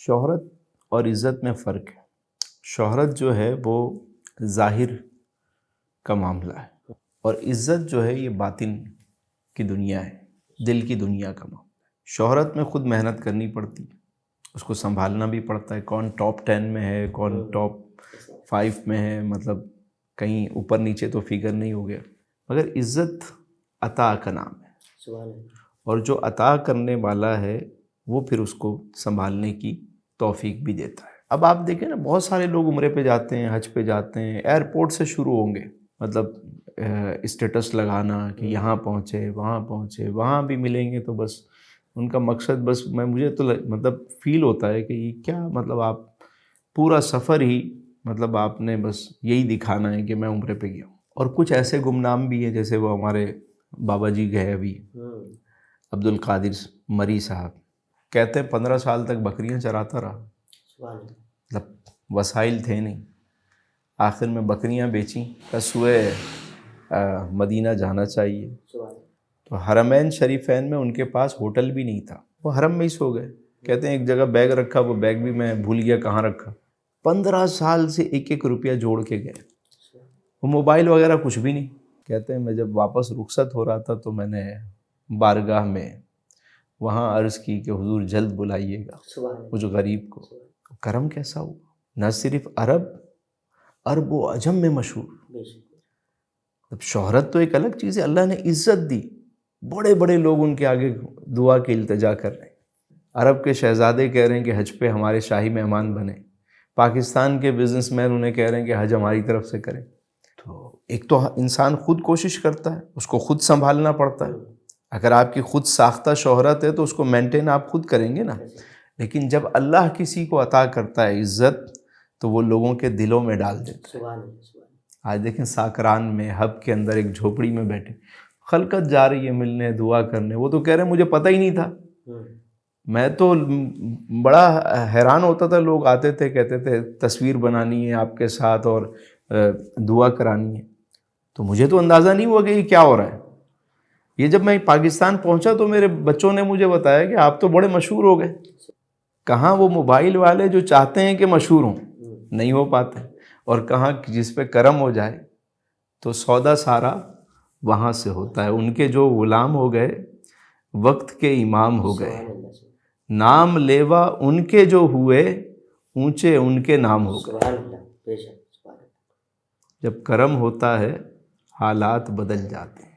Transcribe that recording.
شہرت اور عزت میں فرق ہے۔ شہرت جو ہے وہ ظاہر کا معاملہ ہے، اور عزت جو ہے یہ باطن کی دنیا ہے، دل کی دنیا کا معاملہ ہے۔ شہرت میں خود محنت کرنی پڑتی ہے، اس کو سنبھالنا بھی پڑتا ہے، کون ٹاپ 10 میں ہے، کون ٹاپ 5 میں ہے، مطلب کہیں اوپر نیچے تو فگر نہیں ہو گیا۔ مگر عزت عطا کا نام ہے، اور جو عطا کرنے والا ہے وہ پھر اس کو سنبھالنے کی توفیق بھی دیتا ہے۔ اب آپ دیکھیں نا، بہت سارے لوگ عمرے پہ جاتے ہیں، حج پہ جاتے ہیں، ایئرپورٹ سے شروع ہوں گے، مطلب اسٹیٹس لگانا کہ یہاں پہنچے، وہاں پہنچے، وہاں بھی ملیں گے، تو بس ان کا مقصد، بس مجھے تو مطلب فیل ہوتا ہے کہ یہ کیا، مطلب آپ پورا سفر ہی مطلب آپ نے بس یہی دکھانا ہے کہ میں عمرے پہ گیا ہوں۔ اور کچھ ایسے گمنام بھی ہیں، جیسے وہ ہمارے بابا جی گئے ابھی، عبد القادر مری صاحب، کہتے ہیں 15 سال تک بکریاں چراتا رہا، مطلب وسائل تھے نہیں، آخر میں بکریاں بیچیں، بس ہوئے مدینہ جانا چاہیے، تو حرمین شریفین میں ان کے پاس ہوٹل بھی نہیں تھا، وہ حرم میں ہی سو گئے۔ کہتے ہیں ایک جگہ بیگ رکھا، وہ بیگ بھی میں بھول گیا کہاں رکھا۔ 15 سال سے ایک ایک روپیہ جوڑ کے گئے، وہ موبائل وغیرہ کچھ بھی نہیں۔ کہتے ہیں میں جب واپس رخصت ہو رہا تھا تو میں نے بارگاہ میں وہاں عرض کی کہ حضور جلد بلائیے گا کچھ غریب کو۔ کرم کیسا ہوا، نہ صرف عرب و عجم میں مشہور۔ اب شہرت تو ایک الگ چیز ہے، اللہ نے عزت دی، بڑے بڑے لوگ ان کے آگے دعا کی التجا کر رہے ہیں۔ عرب کے شہزادے کہہ رہے ہیں کہ حج پہ ہمارے شاہی مہمان بنے، پاکستان کے بزنس مین انہیں کہہ رہے ہیں کہ حج ہماری طرف سے کریں۔ تو ایک تو انسان خود کوشش کرتا ہے، اس کو خود سنبھالنا پڑتا ہے۔ اگر آپ کی خود ساختہ شہرت ہے تو اس کو مینٹین آپ خود کریں گے نا، لیکن جب اللہ کسی کو عطا کرتا ہے عزت تو وہ لوگوں کے دلوں میں ڈال دیتا ہے۔ آج دیکھیں ساکران میں حب کے اندر ایک جھوپڑی میں بیٹھے، خلقت جا رہی ہے ملنے، دعا کرنے، وہ تو کہہ رہے ہیں مجھے پتہ ہی نہیں تھا۔ میں تو بڑا حیران ہوتا تھا، لوگ آتے تھے کہتے تھے تصویر بنانی ہے آپ کے ساتھ اور دعا کرانی ہے، تو مجھے تو اندازہ نہیں ہوا کہ یہ کیا ہو رہا ہے۔ یہ جب میں پاکستان پہنچا تو میرے بچوں نے مجھے بتایا کہ آپ تو بڑے مشہور ہو گئے۔ کہاں وہ موبائل والے جو چاہتے ہیں کہ مشہور ہوں، نہیں ہو پاتے، اور کہاں جس پہ کرم ہو جائے تو سودا سارا وہاں سے ہوتا ہے۔ ان کے جو غلام ہو گئے وقت کے امام ہو گئے، نام لیوا ان کے جو ہوئے اونچے ان کے نام ہو گئے۔ جب کرم ہوتا ہے حالات بدل جاتے ہیں۔